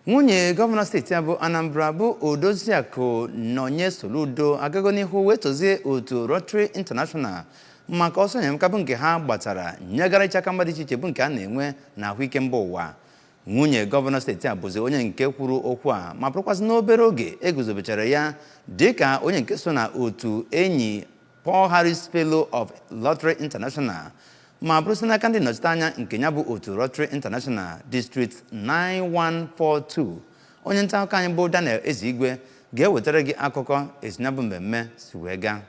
Nwunye gọvanọ steeti abụ Anambra bụ Odoziaku nọnye Soludo agago n'ihu wee tozie otu Rotary International maka ọsọ enyemaka bụ nke ha gbatara nyegara ịchaka mmadụ iche iche bụ nke a na-enwe na ahụike mba ụwa. Nwunye gọvanọ steeti a bụzi onye nke kwuru okwu a ma bụrụkwazị n'obere oge eguzobechara ya dịka onye nke so na otu enyi Paul Harris Fellow of Rotary International ma bụrụsị n'aka ndị nnọchite anya nke ya bụ otu Rotary International District 9142. Onye nta akụkọ anyị bụ Daniel Ezigwe ga-ewetara gị akụkọ esi ya bụ mmemme si wee gaa.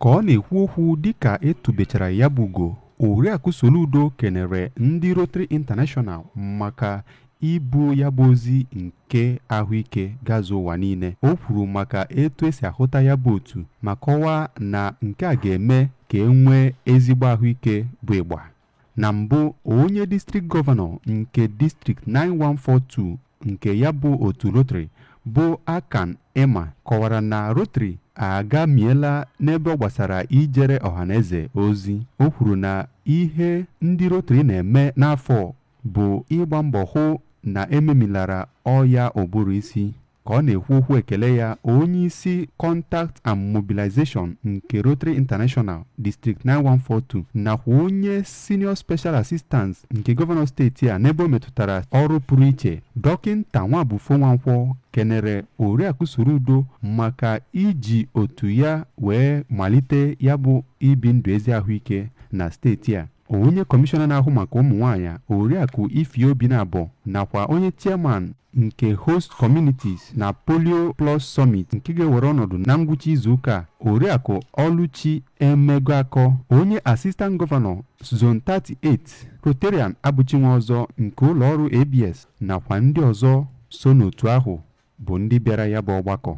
Ka ọ na-ekwu okwu dịka etubechara ya bụ ugo, Oriakụ Soludo kenere ndị Rotary International maka ibu ya bụ ozi nke ahụike gazu ụwa niile. O kwuru maka etu esi ahụta ya bụ otu ma kọwaa na nke a ga-eme ka enwee ezigbo ahụike bụ ịgba. Na mbụ, onye district gọvanọ nke district 9142 nke ya bụ otu Rotary bụ Akan Emma kọwara na Rotary agamiela n'ebe ọ gbasara ijere ọhaneze ozi. O kwuru na ihe ndị Rotary na-eme n'afọ bụ ịgba mbọ hụ na ememilara ọya ụbụrụ isi. Ka ọ na-ekwu okwu ekele ya, onye isi Contact and Mobilization nke Rotary International District 9142 nakwa onye Senior Special Assistant nke gọvanọ steeti a n'ebe o metụtara ọrụ pụrụ iche Dọkịnta Nwabufo Nwankwọ kenere Oriakụ Soludo maka iji otu ya wee malite ya bụ ibi ndụ ezi ahụike na steeti a. Onye kọmishọna na-ahụ maka ụmụ nwaanyị Oriakụ Ifeobi na-abọ nakwa onye chairman nke Host Communities na Polio Plus Summit nke ga-ewere ọnọdụ na ngwụcha izu ụka Oriakụ Oluchi Emegoakọ, onye Assistant Governor Zone 38 Rotarian Abụchinwe ọzọ nke ụlọọrụ ABS nakwa ndị ọzọ so n'otu ahụ bụ ndị bịara ya bụ ọgbakọ.